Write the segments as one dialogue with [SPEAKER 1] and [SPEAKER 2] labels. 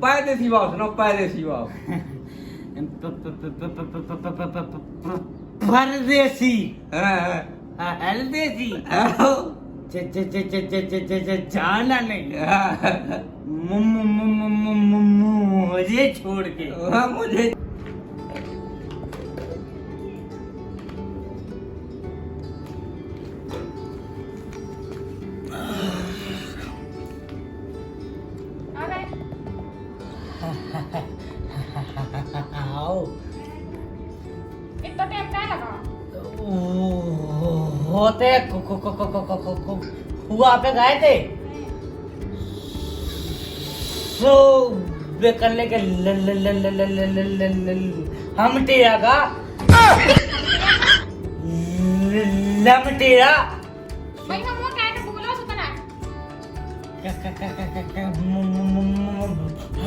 [SPEAKER 1] परदेसी भाव सुनो, परदेसी भाव।
[SPEAKER 2] परदेसी
[SPEAKER 1] हाँ,
[SPEAKER 2] हलदेसी
[SPEAKER 1] हाँ।
[SPEAKER 2] जाना नहीं मुझे छोड़ के।
[SPEAKER 1] हाँ, मुझे
[SPEAKER 2] आओ
[SPEAKER 3] इतना टाइम क्या लगा?
[SPEAKER 2] होते हुआ पे गए थे सो वे करने के हम तेरा का लमटेरा
[SPEAKER 3] भाई हम वो क्या है बोलो सुतना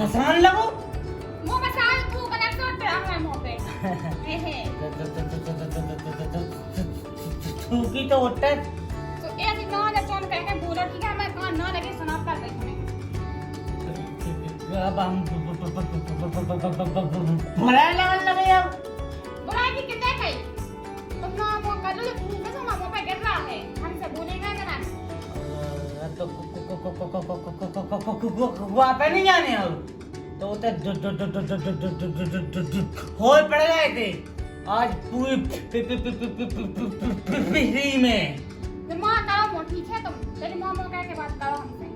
[SPEAKER 2] हसान लगो
[SPEAKER 3] मुंह में साल तू कनेक्ट कर पे हमें मुंह पे हे
[SPEAKER 2] थूकी तो होता है
[SPEAKER 3] तो ऐसे ना ना चोन कह के बोलो ठीक है मैं कान ना लगे सुना कर दे हमें
[SPEAKER 2] अब हम बुरा लगे अब
[SPEAKER 3] बुराई की कितने है तुम ना वो कर लो तू कैसे हम मुंह पे गिर रहा है हमसे बोलेगा ना
[SPEAKER 2] तो वहाँ पे नहीं जाने अब तो होल पड़ गए थे आज पूरी पिछली में
[SPEAKER 3] तो मां करो मो ठीक है तुम तेरी मां मो कह के बात करो हमसे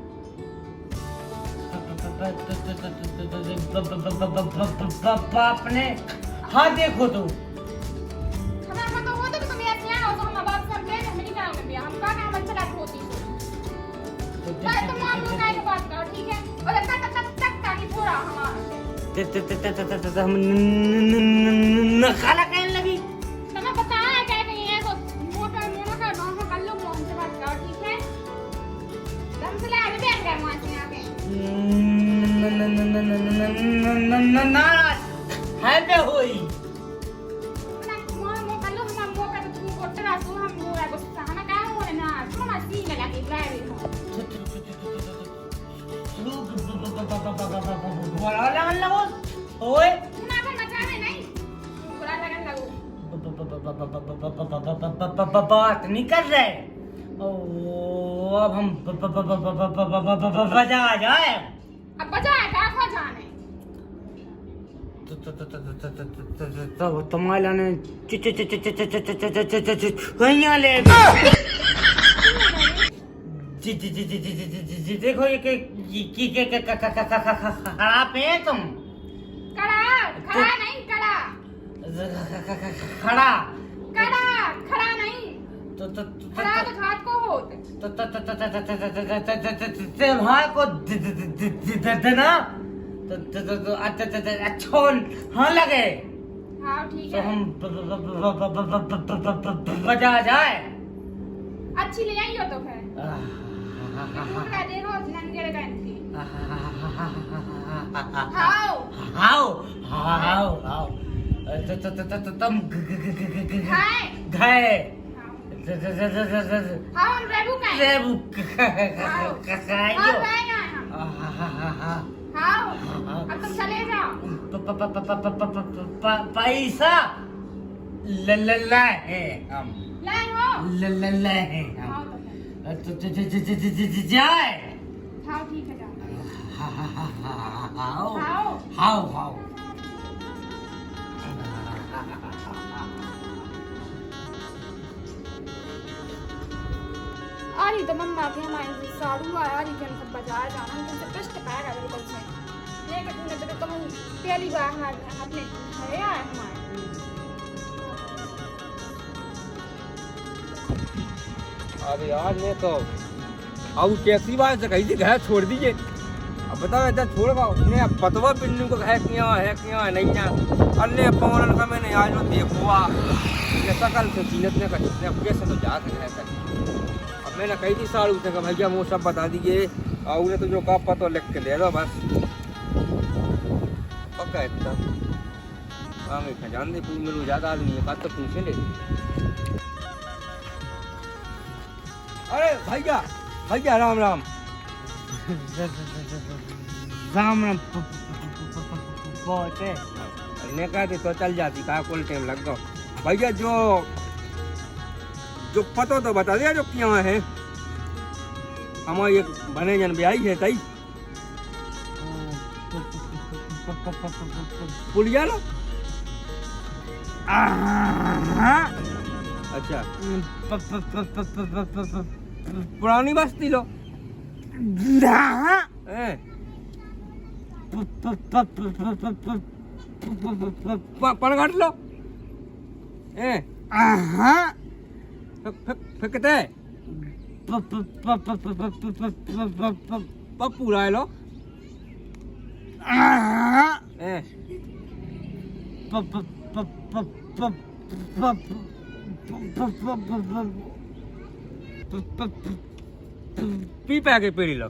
[SPEAKER 2] बाप ने हाँ देखो तो
[SPEAKER 3] हमें तो हो तो तुम ऐसे आओ तो हम बात कर ले हम नहीं कराओगे भैया हम का हम अच्छा बात होती है तुम मां मो कह के बात करो ठीक है और तक ताकि थोड़ा हमारा
[SPEAKER 2] हम नखाला कहने लगी
[SPEAKER 3] तुम्हें बताया है क्या नहीं है तो मोटा मोटा का नाम कर लो मोहन से बात करो ठीक है दम से ले अभी बैठ गए वहां से आके
[SPEAKER 2] ना है पे हुई
[SPEAKER 3] ना मोहन मो कर लो हम मो का तो को तेरा सो हम वो है बस खाना का हो ना तुम मस्ती में लगी ड्राइव हो
[SPEAKER 2] बोला लगन लगो ओए
[SPEAKER 3] तू ना कर मचाने नहीं बुरा लगन लगो
[SPEAKER 2] बात नहीं कर रहे ओ अब हम बजा जाए
[SPEAKER 3] अब बजाए का खो जाने
[SPEAKER 2] तो तुम्हारा ने कहीं ले जी देखो ये खराब है तुम
[SPEAKER 3] कड़ा खड़ा नहीं कड़ा
[SPEAKER 2] खड़ा
[SPEAKER 3] खड़ा नहीं खड़ा तो घाट को होते
[SPEAKER 2] भाई को देना तो अच्छा हाँ लगे
[SPEAKER 3] हाँ ठीक
[SPEAKER 2] तो
[SPEAKER 3] है
[SPEAKER 2] हम बजा जाए
[SPEAKER 3] अच्छी ले आई हो तो फिर का देखो नंगे गंती हाओ
[SPEAKER 2] हाओ हाओ हाओ तुम
[SPEAKER 3] खाए
[SPEAKER 2] गए
[SPEAKER 3] हाओ हम रेबू का
[SPEAKER 2] रेबू
[SPEAKER 3] हाओ
[SPEAKER 2] खाइयो
[SPEAKER 3] हाओ अब तुम चले जाओ
[SPEAKER 2] पैसा लल्ला है हम
[SPEAKER 3] लाए हो
[SPEAKER 2] लल्ला है
[SPEAKER 3] हाओ
[SPEAKER 2] हम
[SPEAKER 3] तो
[SPEAKER 2] जाए
[SPEAKER 3] हाओ ठीक है जाओ
[SPEAKER 2] हाओ
[SPEAKER 3] हाओ
[SPEAKER 2] हाओ हाओ
[SPEAKER 3] आ रही तो मम्मा के हमारे साड़ू आया रही कि हमको बाजार जाना है तुमसे कष्ट पाएगा बिल्कुल से ये कि तुमने तो तुम पहली बार हमारे अपने घर आए हमारे
[SPEAKER 1] अरे यार मैं तो अब कैसी बात से कही थी घर छोड़ दीजिए। अब बताओ ऐसा छोड़ पाओ ने पतवा पिंडू को है किया नहीं ना अन्य पवन का मैंने आज लो देखो ये सकल से कीनत ने कर अब कैसे तो जा सकते हैं। अब मैंने कही थी साड़ू से कि भैया वो सब बता दीजिए और उन्हें तो जो कहा पता लिख के दे दो बस पक्का इतना हाँ मैं खजान दे पूछ मिलूँ ज़्यादा आदमी है बात तो पूछे ले। अरे भैया भैया राम राम
[SPEAKER 2] राम राम पहुंचे।
[SPEAKER 1] ने कहते तो चल जाती का कुल टाइम लग गो भैया जो जो पतो तो बता दिया जो क्या है हमारी एक बने जन ब्याही है तई पुलिया लो अच्छा पुरानी बस्ती लो पनघट लो फेंकते पप्पू राय लो पी पा के पीड़ी लो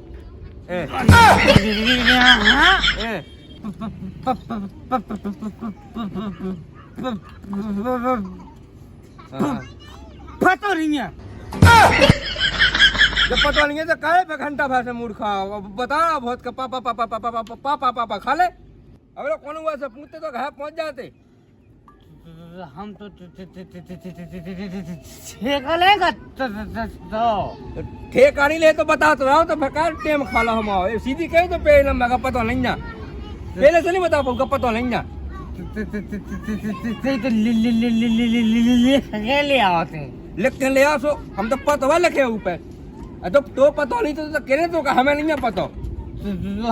[SPEAKER 2] पतो नहीं है
[SPEAKER 1] जब पता नहीं है तो काहे पे घंटा भर से मूड खाओ बता बहुत का पापा पापा पापा पापा पापा पापा खा ले अब लोग कौन हुआ से पूछते तो घर पहुंच जाते
[SPEAKER 2] हम तो ठेका लेगा तो
[SPEAKER 1] ठेका नहीं ले तो बता तो रहा हूँ तो बेकार टेम खा लो हम आओ सीधी कहे तो पे लंबा का पता नहीं ना पहले से नहीं बता पाऊँ पता नहीं ना
[SPEAKER 2] ले आते
[SPEAKER 1] लिख के ले आओ सो हम तो पता लिखे ऊपर तो पता नहीं तो कहने तो हमें नहीं है पता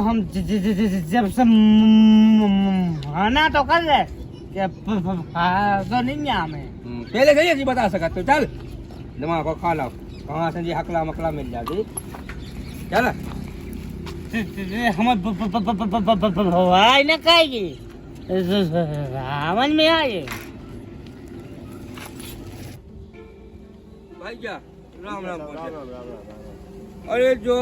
[SPEAKER 2] हम जब से आना तो कर रहे तो नहीं है हमें
[SPEAKER 1] पहले से ही बता सका तो चल दिमाग को खा लो कहाँ से जी हकला मकला मिल जाती चल
[SPEAKER 2] हम भाई ना खाएगी समझ में आए
[SPEAKER 1] भैया राम राम अरे जो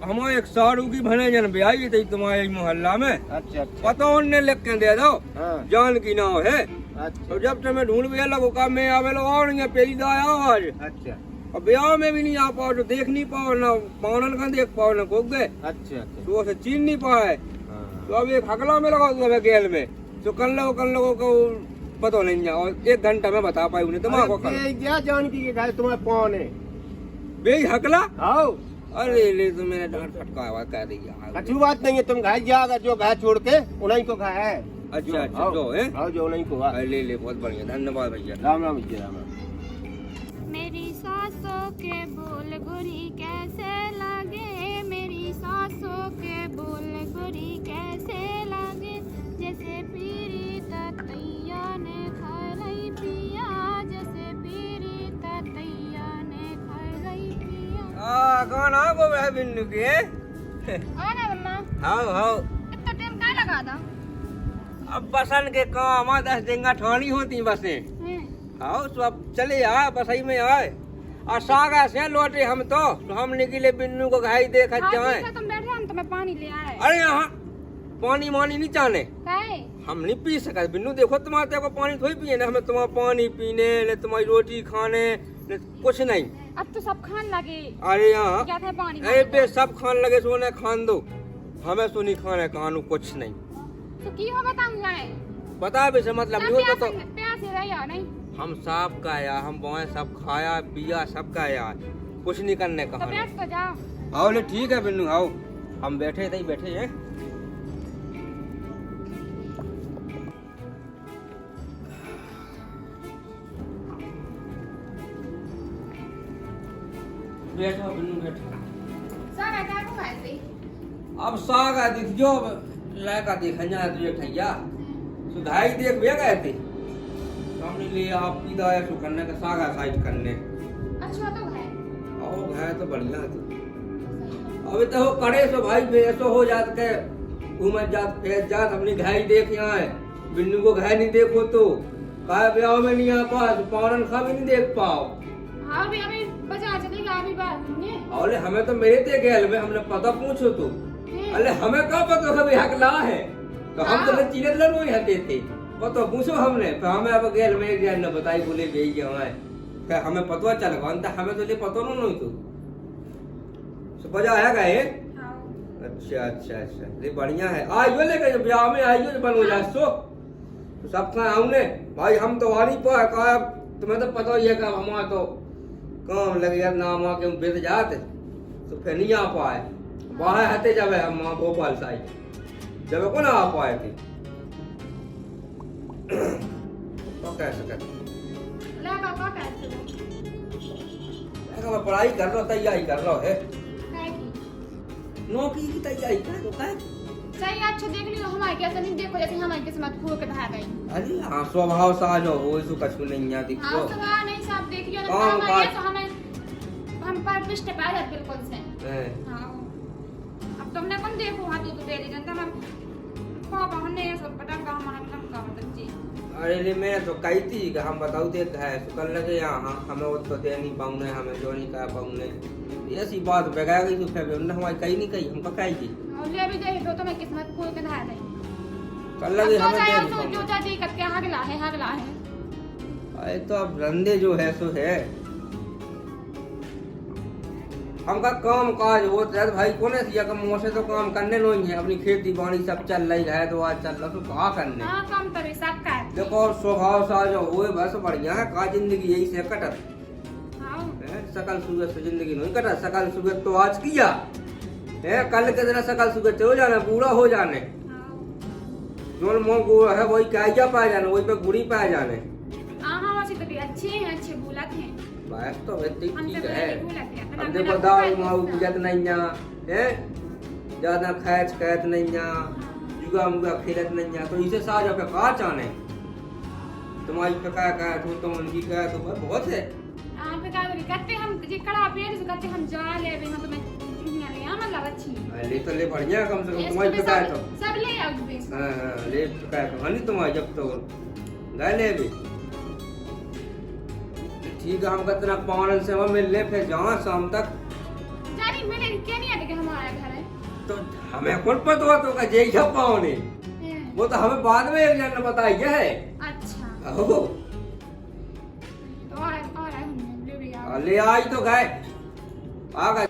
[SPEAKER 1] हमारे एक साड़ू की भने जन ब्याही थी तुम्हारे मोहल्ला में
[SPEAKER 4] अच्छा
[SPEAKER 1] पता उनने लिख के दे दो
[SPEAKER 4] हाँ।
[SPEAKER 1] जान की नाव है
[SPEAKER 4] अच्छा
[SPEAKER 1] तो जब से मैं ढूंढ गया लगो का मैं आवे लो और नहीं पहली दा आज
[SPEAKER 4] अच्छा
[SPEAKER 1] और ब्याह में भी नहीं आ पाओ तो देख नहीं पाओ ना पावनन का देख पाओ ना कोक गए
[SPEAKER 4] अच्छा
[SPEAKER 1] तो उसे चीन नहीं पाए
[SPEAKER 4] हाँ।
[SPEAKER 1] तो अब एक हकला में लगा हुआ है गेल में तो कल लोगों को पता नहीं है और 1 घंटा में बता पाई उन्हें दिमाग को कर
[SPEAKER 4] अरे क्या जान की ये गाय तुम्हारे कौन है
[SPEAKER 1] बेई हकला
[SPEAKER 4] आओ
[SPEAKER 1] अरे ले तो मैंने डांट फटका आवाज कह दी यार
[SPEAKER 4] अच्छी बात नहीं है तुम घर जाओगे जो घर छोड़ के उन्हीं को कहा है
[SPEAKER 1] अच्छा अच्छा जो है
[SPEAKER 4] आओ जो उन्हीं को
[SPEAKER 1] अरे ले ले बहुत बढ़िया धन्यवाद भैया
[SPEAKER 4] राम राम जी राम राम
[SPEAKER 3] मेरी सासों के बोल गोरी कैसे लगे मेरी सासों के बोल गोरी कैसे लगे जैसे पीरी तैया ने खाई पिया जैसे पीरी तैया ने खाई पिया
[SPEAKER 1] कौन आ गो है बिन्नू के
[SPEAKER 3] और ना मम्मा
[SPEAKER 1] हाउ हाउ
[SPEAKER 3] इतना टाइम क्या लगा था
[SPEAKER 1] अब बसन के काम 10 डेंगा ठानी होती बसें हाउ तो अब चले आ बसई में आए और सागा से लौटे हम तो हम निकले बिन्नू को घाई देख जाए
[SPEAKER 3] तुम बैठे हम तुम्हें पानी ले आए
[SPEAKER 1] अरे यहाँ पानी मानी नहीं चाहने
[SPEAKER 3] काहे
[SPEAKER 1] हम नहीं पी सका बिन्नू देखो तुम्हारे को पानी थोड़ी पिए ना हमें तुम्हारा पानी पीने न तुम्हारी रोटी खाने न कुछ नहीं
[SPEAKER 3] अब तो सब खान लगे
[SPEAKER 1] अरे यहाँ
[SPEAKER 3] क्या था पानी
[SPEAKER 1] अरे बे सब खान लगे सोने खान दो हमें तो नहीं खाने खानू कुछ नहीं
[SPEAKER 3] तो की हो बताऊं जाए
[SPEAKER 1] बता भी से मतलब नहीं होता तो
[SPEAKER 3] प्यास रह या नहीं
[SPEAKER 1] हम सब का या हम बोए सब खाया पिया सब का यार कुछ नहीं करने का
[SPEAKER 3] तो बैठ तो जाओ
[SPEAKER 1] आओ ले ठीक है बिन्नू आओ हम बैठे थे बैठे हैं बैठो बिन्नू बैठो
[SPEAKER 3] सारा क्या को खाए थे
[SPEAKER 1] अब साग आ दिख जो लड़का देखा जा तुझे ठैया सुधाई देख वे गए थे हमने ले आप पीदा है सो करने का सागा साइड करने
[SPEAKER 3] अच्छा तो है
[SPEAKER 1] आओ है तो बढ़िया थी अबे तो हो करे सो भाई बेसो हो जात के घूमत जात फेस जात अपनी घाई देख यहाँ है बिन्नू को घाई नहीं देखो तो काय ब्याह में नहीं आ पास पावन खा भी नहीं देख पाओ
[SPEAKER 3] हाँ अभी बाजार चलेगा अभी बात नहीं
[SPEAKER 1] अरे हमें तो मेरे ते गैल में हमने पता पूछो तो अरे हमें कब पता था हकला है तो हम तो चीने लड़ो ही हते थे पता पूछो हमने तो हमें अब गैल में गैल न बताई बोले भेज गया है फिर हमें पता चल गया अंत हमें तो ले पता नहीं तो बजा है गए अच्छा अच्छा अच्छा, ये बढ़िया है। आइयो लेके ब्याह में आइयो बनो जा सो तो सब का आउने भाई, हम तो वाली पर का तुम्हें तो पता ही है कि हमारा तो काम लग गया नाम के बेच जाते तो फिर नहीं आ पाए। बाहर हते जब हम वहाँ भोपाल साइड जब को ना आ पाए थे तो कैसे कर
[SPEAKER 3] लगा का कैसे
[SPEAKER 1] मैं पढ़ाई कर रहा, तैयारी कर रहा है,
[SPEAKER 3] है की
[SPEAKER 1] नौकरी की तैयारी कर रहा है।
[SPEAKER 3] सही अच्छा देख लियो, हमारे कैसे नहीं देखो जैसे हमारी किस्मत खो के धा गई।
[SPEAKER 1] अरे हाँ स्वभाव साज हो इसको कछु नहीं है
[SPEAKER 3] हाँ
[SPEAKER 1] दिखो।
[SPEAKER 3] सुबह नहीं साहब देख लियो ना,
[SPEAKER 1] काम
[SPEAKER 3] काम
[SPEAKER 1] काज।
[SPEAKER 3] है तो हमें हम पर पिष्ट पा जात बिल्कुल से।
[SPEAKER 1] हैं।
[SPEAKER 3] हाँ अब तुमने कौन देखो हाथ तो दे दी जनता हम पापा हमने ये सब पता का हमारा काम का मतलब जी।
[SPEAKER 1] अरे ले मैं तो कही थी कि हम बताओ दे है तो कर लगे यहाँ हमें वो तो दे नहीं पाऊंगे, हमें जो नहीं कह पाऊंगे, ऐसी बात बगैर गई तो फिर उन्होंने हमारी कही नहीं कही, हमको कही थी
[SPEAKER 3] और ले भी दे तो तुम्हें किस्मत खो के धा गई।
[SPEAKER 1] कर लगे
[SPEAKER 3] अब
[SPEAKER 1] हमें
[SPEAKER 3] तो
[SPEAKER 1] दे
[SPEAKER 3] जाए
[SPEAKER 1] नहीं
[SPEAKER 3] तो जो
[SPEAKER 1] पाऊंगे।
[SPEAKER 3] चाची करके हगला है।
[SPEAKER 1] अरे तो अब रंदे जो है सो है, हमका काम काज हो तो भाई कोने सिया का मुँह से तो काम करने नहीं है, अपनी खेती बाड़ी सब चल रही है तो आज चल रहा तो कहा करने।
[SPEAKER 3] हाँ काम तो भी सब का
[SPEAKER 1] देखो स्वभाव सा जो हुए बस बढ़िया है, का जिंदगी यही से कटत
[SPEAKER 3] हाँ
[SPEAKER 1] है, सकल सुगत से जिंदगी नहीं कटत। सकल सुगत तो आज किया है, कल के दिन सकल सुगत हो जाने, पूरा हो जाने, जो मोह गुड़ है वही क्या पाए जाने, वही पे गुड़ी पाए जाने।
[SPEAKER 3] हाँ वैसे तो भी अच्छे हैं, अच्छे बोलत हैं।
[SPEAKER 1] बस तो वैसे
[SPEAKER 3] हमसे
[SPEAKER 1] ठीक है।
[SPEAKER 3] बोलत हैं, अपना
[SPEAKER 1] अब देखो
[SPEAKER 3] अपना
[SPEAKER 1] दाऊ
[SPEAKER 3] बोलत
[SPEAKER 1] माऊ
[SPEAKER 3] हैं।
[SPEAKER 1] बुझत नहीं है, ज्यादा खैच कहत नहीं जुगा मुगा खेलत नहीं, तो इसे साज पे का चाने तुम्हारी पे क्या कहा तो तुम उनकी कहा तो बहुत है।
[SPEAKER 3] हाँ पे का करते हम जे कड़ा पेड़ से करते हम जा ले भी हम तुम्हें दुनिया ले आ मतलब अच्छी
[SPEAKER 1] ले तो ले बढ़िया कम से कम
[SPEAKER 3] इसको
[SPEAKER 1] तुम्हारी
[SPEAKER 3] भी
[SPEAKER 1] पे का तो
[SPEAKER 3] सब ले आओ भी
[SPEAKER 1] हाँ ले का तो हनी तुम्हारी जब तो गए ले भी ठीक है। हम कितना पावन से हम मिल ले फिर जहाँ शाम तक
[SPEAKER 3] जानी मेरे क्या नहीं आते कि हमारा घर है
[SPEAKER 1] तो हमें कौन पता तो का जे जब पावन है वो तो हमें बाद में एक जन ने बताई है।
[SPEAKER 3] अच्छा
[SPEAKER 1] ओहो
[SPEAKER 3] तो और हम ले भी आओ
[SPEAKER 1] ले आई तो गए आ गए।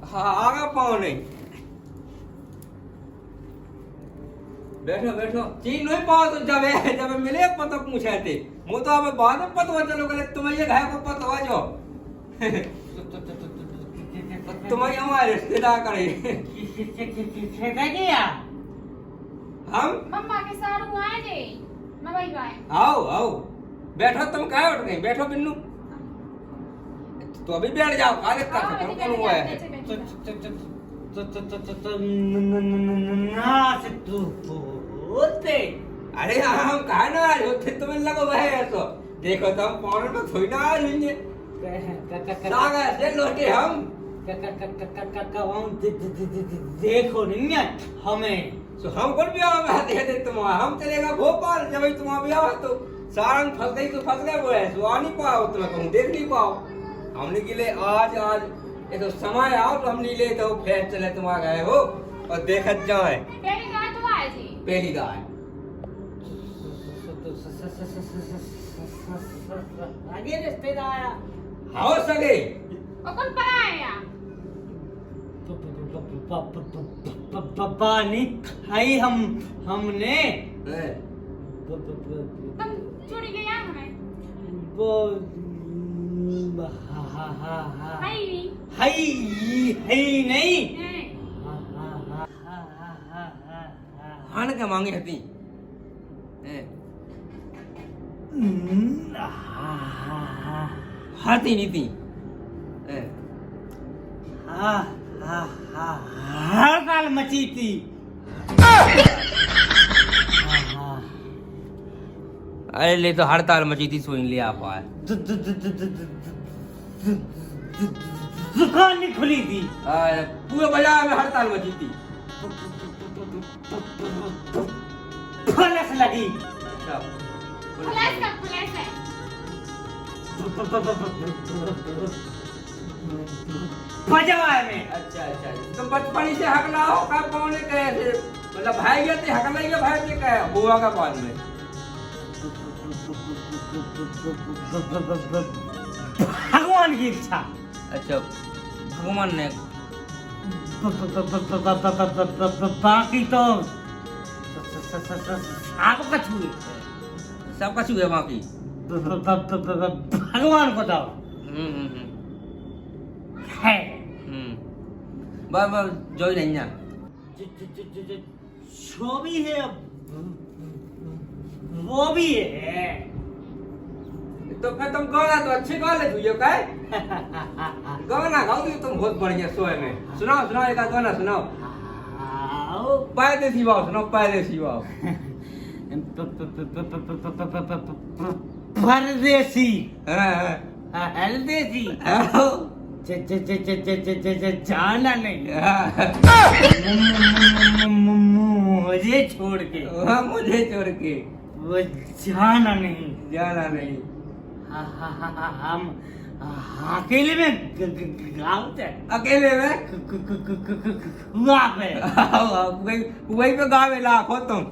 [SPEAKER 1] हाँ आगा पाओ नहीं, बैठो बैठो चीज नहीं पाओ तो जब मिले पता पूछे थे वो तो अब बाद में पता चलो गले तुम्हें ये घर को पता हो जो तुम्हें हमारे रिश्तेदार करे हम
[SPEAKER 3] मम्मा के सारू आए थे मैं वही आए
[SPEAKER 1] आओ आओ बैठो तुम कहाँ उठ गई, बैठो बिन्नू तो अभी बैठ जाओ खा ले कर कौन हुआ है अरे हम कहा ना आज होते तुम्हें लगो वह ऐसो देखो तो हम पौने में थोड़ी ना आ लेंगे सागा से लोटे हम
[SPEAKER 2] देखो नहीं है हमें
[SPEAKER 1] तो हम कौन ब्याह में दे दे तुम्हारा, हम चलेगा भोपाल जब तुम्हारा ब्याह तो सारंग फंस गई तो फंस गए वो है सो आ नहीं पाओ तुम्हें कहूँ देख नहीं पाओ हमने के लिए आज ये तो समय आओ तो हम नहीं ले तो फिर चले तुम्हारा गए हो और देखत जाए
[SPEAKER 3] पहली गाय तो आए थी
[SPEAKER 1] पहली गाय
[SPEAKER 2] आगे रिश्तेदार
[SPEAKER 1] हो सके
[SPEAKER 3] और कौन पर आए यार
[SPEAKER 2] पानी खाई हमने
[SPEAKER 3] तुम चोरी ले आ हमें
[SPEAKER 2] वो
[SPEAKER 3] हाई
[SPEAKER 2] है नहीं
[SPEAKER 1] हान के मांगे हती हाथी नहीं थी
[SPEAKER 2] हर साल मची थी
[SPEAKER 1] अरे ले तो हड़ताल मची थी सोई ले आ पाए
[SPEAKER 2] दुकान नहीं खुली थी
[SPEAKER 1] पूरे बाजार में हड़ताल मची थी
[SPEAKER 2] पुलिस लगी
[SPEAKER 1] अच्छा
[SPEAKER 3] पुलिस का पुलिस है
[SPEAKER 2] बजवा में।
[SPEAKER 1] अच्छा अच्छा, तुम बचपन से हकला हो का कौन कैसे मतलब भाई ये हकला ये भाई ये क्या हुआ का बाद में?
[SPEAKER 2] भगवान की इच्छा।
[SPEAKER 1] अच्छा भगवान ने
[SPEAKER 2] बाकी तो आपको कछु
[SPEAKER 1] सब कुछ हुआ बाकी।
[SPEAKER 2] भगवान को दो है।
[SPEAKER 1] बस बस जो ही नहीं ना
[SPEAKER 2] जो भी है वो भी है।
[SPEAKER 1] तो फिर तुम गाना तो अच्छे गा ले तुझे काय गाना गाओ तुम बहुत बढ़िया सोए में। सुनाओ सुनाओ एक गाना सुनाओ। परदेसी बाव सुनाओ परदेसी बाव।
[SPEAKER 2] परदेसी
[SPEAKER 1] हाँ
[SPEAKER 2] हरदेसी
[SPEAKER 1] हाँ
[SPEAKER 2] जाना नहीं मुझे छोड़ के।
[SPEAKER 1] हाँ मुझे छोड़ के
[SPEAKER 2] वो जाना नहीं।
[SPEAKER 1] जाना नहीं।
[SPEAKER 2] हम अकेले में गाते
[SPEAKER 1] अकेले में
[SPEAKER 2] वहाँ पे
[SPEAKER 1] वही पे गावे लाखो तुम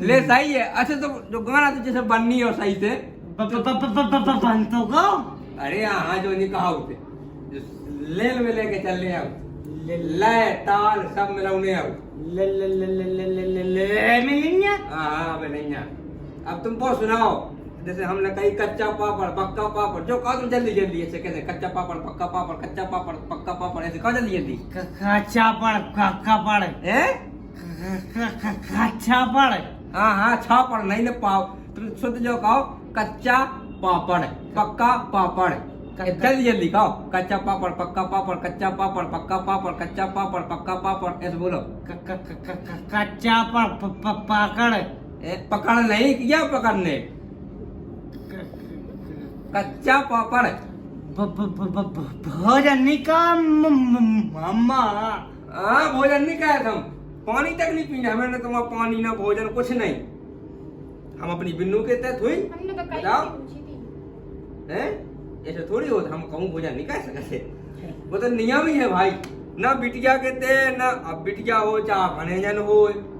[SPEAKER 1] ले सही है। अच्छा तो जो गाना तो जैसे बननी हो सही से
[SPEAKER 2] बनतो को।
[SPEAKER 1] अरे हाँ जो नहीं कहा उसे लेल में लेके चल रहे अब लय ताल सब मिलाउने अब
[SPEAKER 2] ले ले ले ले ले ले ले ले मिलेंगे।
[SPEAKER 1] हाँ अब नहीं है। अब तुम बहुत सुनाओ जैसे हमने कही कच्चा पापड़ पक्का पापड़ जो कहा तुम जल्दी जल्दी ऐसे कैसे कच्चा पापड़ पक्का पापड़ कच्चा पापड़ पक्का पापड़ ऐसे कहा जल्दी जल्दी।
[SPEAKER 2] कच्चा पड़ कक्का पड़
[SPEAKER 1] हैं
[SPEAKER 2] कच्चा पड़।
[SPEAKER 1] हाँ हाँ छापड़ नहीं ले पाओ तुम शुद्ध जो कहो कच्चा पापड़ पक्का पापड़ जल्दी जल्दी कहो कच्चा पापड़ पक्का पापड़ कच्चा पापड़ पक्का पापड़ कच्चा पापड़ पक्का पापड़ ऐसे बोलो।
[SPEAKER 2] कच्चा पकड़
[SPEAKER 1] पकड़ नहीं किया पकड़ने कच्चा पापड़
[SPEAKER 2] भोजन का मम्मा।
[SPEAKER 1] हाँ भोजन नहीं खाया तुम पानी तक नहीं पीना हमें ना तुम्हारा पानी ना भोजन कुछ नहीं। हम अपनी बिन्नू के तहत हुई
[SPEAKER 3] हमने तो कल
[SPEAKER 1] बताओ।
[SPEAKER 3] ही पूछी थी।
[SPEAKER 1] हैं ऐसे थोड़ी होता हम कहूँ भोजन नहीं खा सकते वो तो नियम ही है भाई। ना बिटिया के ते ना अब बिटिया हो चाहे भनेजन हो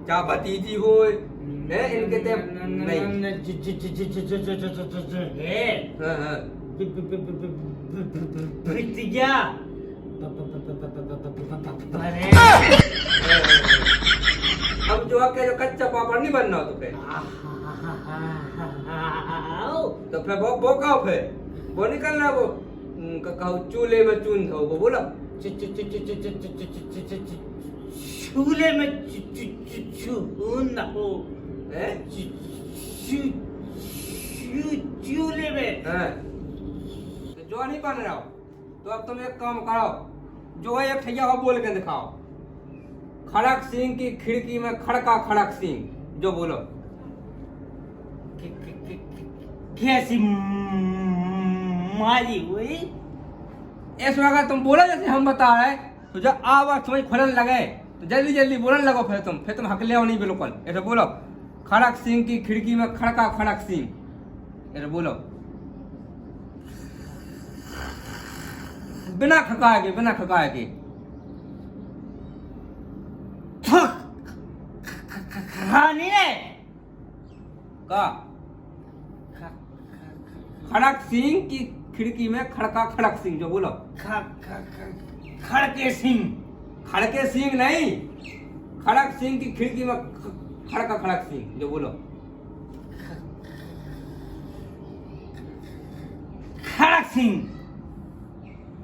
[SPEAKER 1] चाहे भतीजी हो इनके ते नहीं। हाँ हाँ
[SPEAKER 2] बिटिया
[SPEAKER 1] अब जो आके जो कच्चा पापड़ नहीं बनना तो फिर वो कहो फिर वो निकलना वो कहो चूल्हे में चून था वो बोला
[SPEAKER 2] चूल्हे में चून हो चूल्हे में।
[SPEAKER 1] तो जो नहीं बन रहा हो तो अब तुम एक काम करो जो है एक ठैया बोल के दिखाओ। खड़क सिंह की खिड़की में खड़का खड़क सिंह जो बोलो।
[SPEAKER 2] कैसी मारी हुई
[SPEAKER 1] इस वक्त तुम बोला जैसे हम बता रहे तो जब आवाज तुम्हें खुलने लगे तो जल्दी जल्दी बोलने लगो फिर तुम हकले हो नहीं बिल्कुल ऐसे बोलो। खड़क सिंह की खिड़की में खड़का खड़क सिंह ऐसे बोलो बिना खकाए के
[SPEAKER 2] खानी है
[SPEAKER 1] का खड़क सिंह की खिड़की में खड़का खड़क सिंह जो बोलो।
[SPEAKER 2] खड़के सिंह
[SPEAKER 1] खड़के सिंह नहीं खड़क सिंह की खिड़की में खड़का खड़क सिंह जो बोलो।
[SPEAKER 2] खड़क सिंह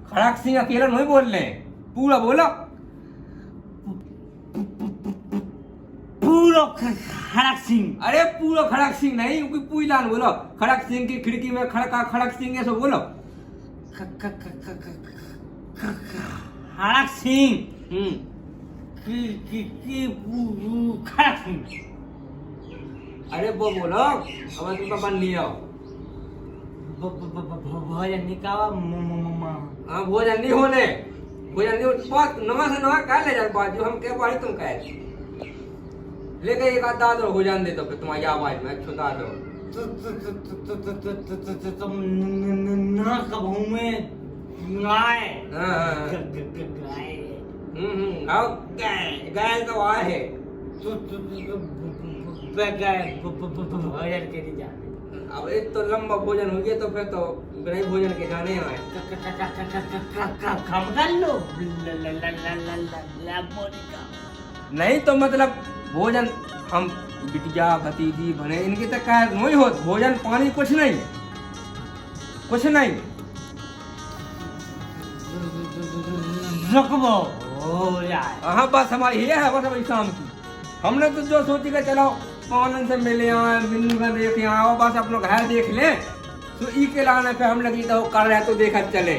[SPEAKER 1] खड़क सिंह अकेला नहीं बोल रहे पूरा बोलो।
[SPEAKER 2] पूरा खड़क सिंह।
[SPEAKER 1] अरे पूरा खड़क सिंह नहीं कोई पूइलान बोलो। खड़क सिंह की खिड़की में खड़का खड़क सिंह ऐसे बोलो।
[SPEAKER 2] खड़क सिंह खड़क सिंह।
[SPEAKER 1] अरे वो बोलो अब तुम तो बन लिया
[SPEAKER 2] भोजन निकावा
[SPEAKER 1] हाँ भोजन नहीं होने बहुत नवा से नवा कह ले जाए बात जो हम कह पाए तुम कह लेके एक आध दादो हो जान दे तो फिर तुम्हारी आवाज में अच्छो दादो
[SPEAKER 2] तुम ना कबहू में गाय
[SPEAKER 1] हाँ
[SPEAKER 2] गाय
[SPEAKER 1] आओ गाय गाय तो आए है
[SPEAKER 2] भोजन के लिए जाने
[SPEAKER 1] अब एक तो लंबा भोजन हो गया तो फिर तो बिना भोजन के जाने आए
[SPEAKER 2] कम कर लो
[SPEAKER 1] नहीं तो मतलब भोजन हम बिटिया भतीजी बने इनके तक का नहीं हो भोजन पानी कुछ नहीं
[SPEAKER 2] रुकबो हो जाए
[SPEAKER 1] हाँ बस हमारी ये है बस अभी शाम की हमने तो जो सोची के चलो पानन से मिले आए बिन्नू का देख आओ बस अपना घर देख ले तो ई के लाने पे हम लगी तो कर रहे तो देखा चले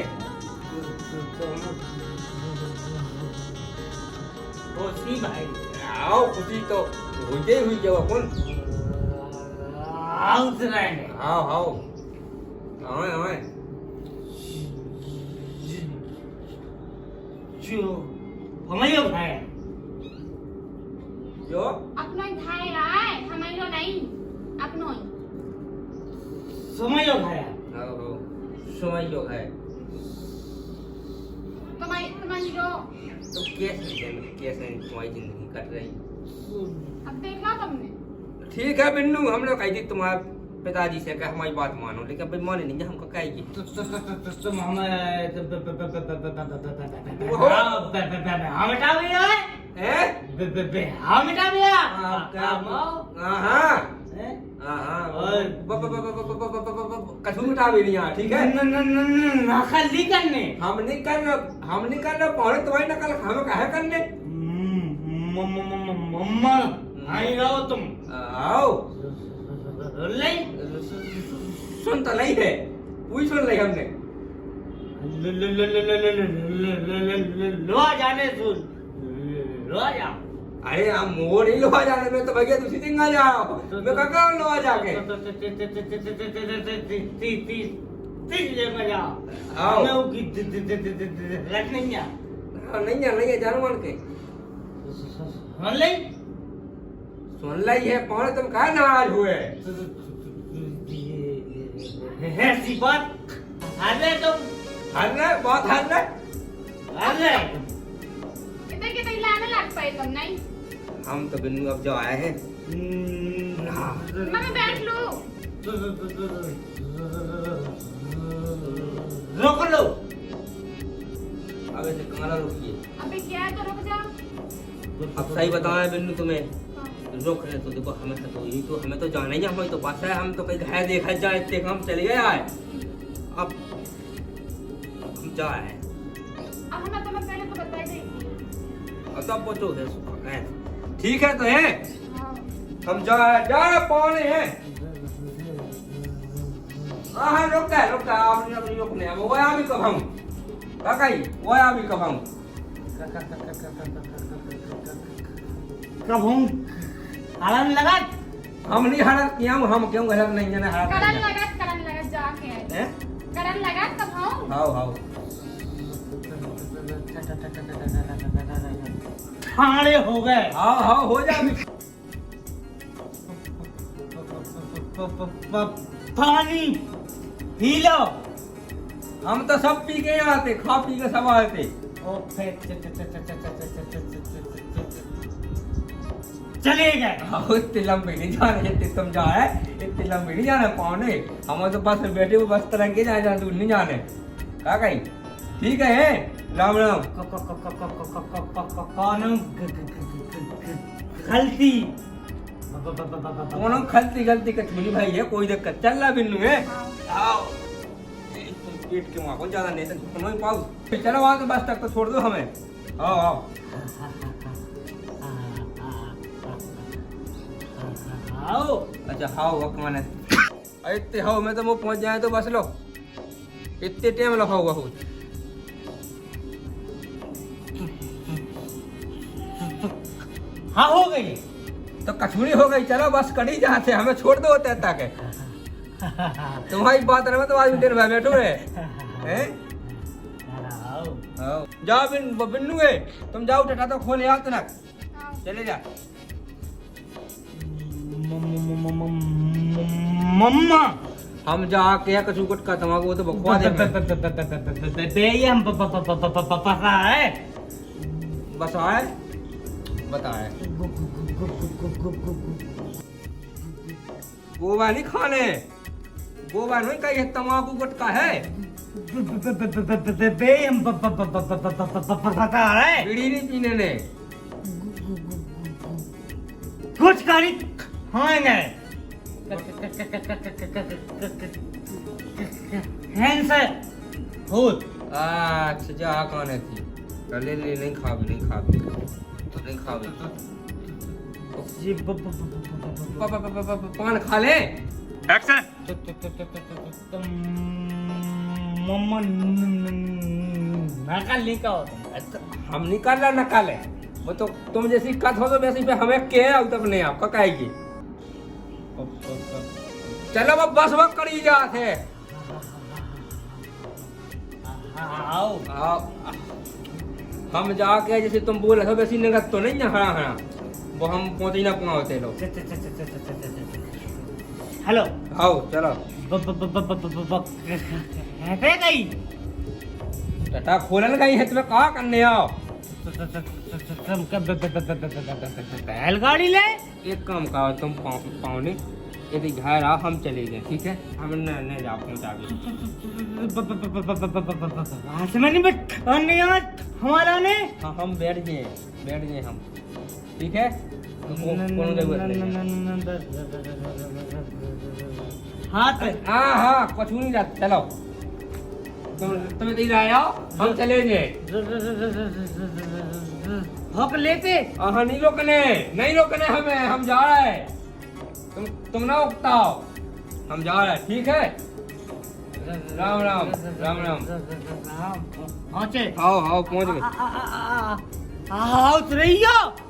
[SPEAKER 2] खुशी भाई
[SPEAKER 1] आओ खुशी तो हुई जब कौन
[SPEAKER 2] आउट रहेंगे
[SPEAKER 1] आओ आओ आए आए
[SPEAKER 2] जो हमारे भाई
[SPEAKER 1] जो
[SPEAKER 3] अपनो ही भाई आए हमारो नहीं अपनो ही
[SPEAKER 2] समय भाई
[SPEAKER 1] आओ समय जो है
[SPEAKER 3] तुम्हारी जो
[SPEAKER 1] तो कैसे तुम्हारी जिंदगी कट रही
[SPEAKER 3] अब देखा तुमने
[SPEAKER 1] ठीक है बिन्नू हमने कही थी तुम्हारे पिताजी से कहा हमारी बात मानो लेकिन भाई माने नहीं हमको कहेगी
[SPEAKER 2] तुम हमें हम मिटा भैया हम मिटा भैया
[SPEAKER 1] कछु मिटा भी नहीं ठीक है
[SPEAKER 2] नकल नहीं करने
[SPEAKER 1] हम नहीं करना पौड़े तुम्हारी नकल हमें कहे करने
[SPEAKER 2] मम्मा आई रहो तुम
[SPEAKER 1] आओ
[SPEAKER 2] नहीं
[SPEAKER 1] सुन तो नहीं है पूरी सुन ली हमने
[SPEAKER 2] लो जाने सुन लो जा
[SPEAKER 1] अरे हम मोर नहीं लोहा जाने में तो भैया दूसरी दिन आ जाओ मैं कहाँ लोहा जाके आओ नहीं है जानू मान के सुन ली है पौने तुम कहा नाराज हुए
[SPEAKER 2] ऐसी बात अरे तुम
[SPEAKER 1] हरना बहुत हरना
[SPEAKER 2] अरे
[SPEAKER 3] कितने लाने लग पाए तुम नहीं
[SPEAKER 1] हम तो बिन्नू अब जो आए हैं
[SPEAKER 3] मैं बैठ लूं
[SPEAKER 2] रोक लो
[SPEAKER 1] अब ऐसे कहाँ रुकिए
[SPEAKER 3] अबे क्या है तो रुक जाओ
[SPEAKER 1] अब सही बताएं बिन्नू तुम्हें रोक रहे तो देखो हमें तो यही तो हमें तो जाना ही है हमें तो बस है हम तो कहीं घर देखा जाए इतने हम चले गए आए अब हम जा आए
[SPEAKER 3] अब हमें तुम्हें पहले तो बताई देगी
[SPEAKER 1] अब सब पहुंचो है ठीक है तो है
[SPEAKER 3] हाँ
[SPEAKER 1] हम जा पौने हैं हाँ रुक गए आपने अपनी रुकने वो आया भी कब हम काकाई वो आया भी कब हम
[SPEAKER 2] कब हम हलन लगा
[SPEAKER 1] हम नहीं हड़क किया हम क्यों गलत नहीं जाने
[SPEAKER 3] करन लगा जाके
[SPEAKER 1] हैं
[SPEAKER 3] करन लगा तब हम
[SPEAKER 1] हाउ
[SPEAKER 2] ठाणे हो गए
[SPEAKER 1] हाउ हो जा
[SPEAKER 2] पानी पी लो
[SPEAKER 1] हम तो सब पी के आते खा पी के सब आते
[SPEAKER 2] चले गए
[SPEAKER 1] इतने लंबे नहीं जाने जितने तुम जाए इतने लंबे नहीं जाने पौने हम तो बस बैठे हुए बस तरह के जाए दूर नहीं जाने का कहीं ठीक है राम राम
[SPEAKER 2] कौन गलती
[SPEAKER 1] कौन गलती कचमुली भाई है कोई दिक्कत चल रहा बिन्नू है आओ पेट के वहाँ ज्यादा नहीं तो नहीं पाओ चलो वहाँ तो बस तक तो छोड़ दो हमें आओ आओ
[SPEAKER 2] आओ
[SPEAKER 1] अच्छा हाउ वक्त माने इतने हाउ में तो वो पहुंच जाए तो बस लो इतने टाइम लगा हुआ हो
[SPEAKER 2] हाँ हो गई
[SPEAKER 1] तो कछुड़ी हो गई चलो बस कड़ी जहाँ से हमें छोड़ दो होते तक तुम्हारी बात रहे तो आज दिन भाई बैठो रे हैं जाओ बिन्नू है तुम जाओ टटा तो खोले आओ तनक चले जा
[SPEAKER 2] मम्मा
[SPEAKER 1] हम जाके कछु गुटका तमाकू वो तो बकवा दे
[SPEAKER 2] बे ये हम पता है
[SPEAKER 1] बस आए बताए गोवा नहीं खाने गोवा नहीं कहीं तमाकू गुटका है
[SPEAKER 2] बे हम पता है
[SPEAKER 1] बीड़ी नहीं पीने ने
[SPEAKER 2] कुछ करी खाएंगे हैंसे होत
[SPEAKER 1] अच्छा जा खाने थी ले ले नहीं खावी नहीं खावी नहीं खावी
[SPEAKER 2] ये
[SPEAKER 1] पान खा ले
[SPEAKER 2] एक्शन मम्मा नकल नहीं का होता
[SPEAKER 1] हम निकाल रहा नकाले वो तो तुम जैसी कथ हो तो वैसी पे हमें के अब तक नहीं आपका कहेगी चलो अब बस वक्त करी जाते
[SPEAKER 2] आओ
[SPEAKER 1] आओ हम जाके जैसे तुम बोल रहे हो वैसी नगद तो नहीं है हरा हरा वो हम पहुंच ना पहुंचते लोग
[SPEAKER 2] हेलो
[SPEAKER 1] आओ चलो
[SPEAKER 2] है गई
[SPEAKER 1] टटा खोलन गई है तुम्हें कहा करने आओ
[SPEAKER 2] बैलगाड़ी ले
[SPEAKER 1] एक काम करो तुम पाओने यदि घर आओ हम चले गए ठीक है हम नहीं जा पहुंचा
[SPEAKER 2] हमारा ने
[SPEAKER 1] हाँ हम बैठ गए हम ठीक है कोनो जरूरत नहीं हाँ हाँ कुछ नहीं जाता चलो तुम इधर आए हम चले गए
[SPEAKER 2] हक लेते
[SPEAKER 1] हाँ नहीं रोकने हमें हम जा रहे हैं तुम ना उगताओ हम जा रहे हैं ठीक है राम राम राम राम
[SPEAKER 2] पहुंचे
[SPEAKER 1] आओ पहुंच गए
[SPEAKER 2] आओ रही हो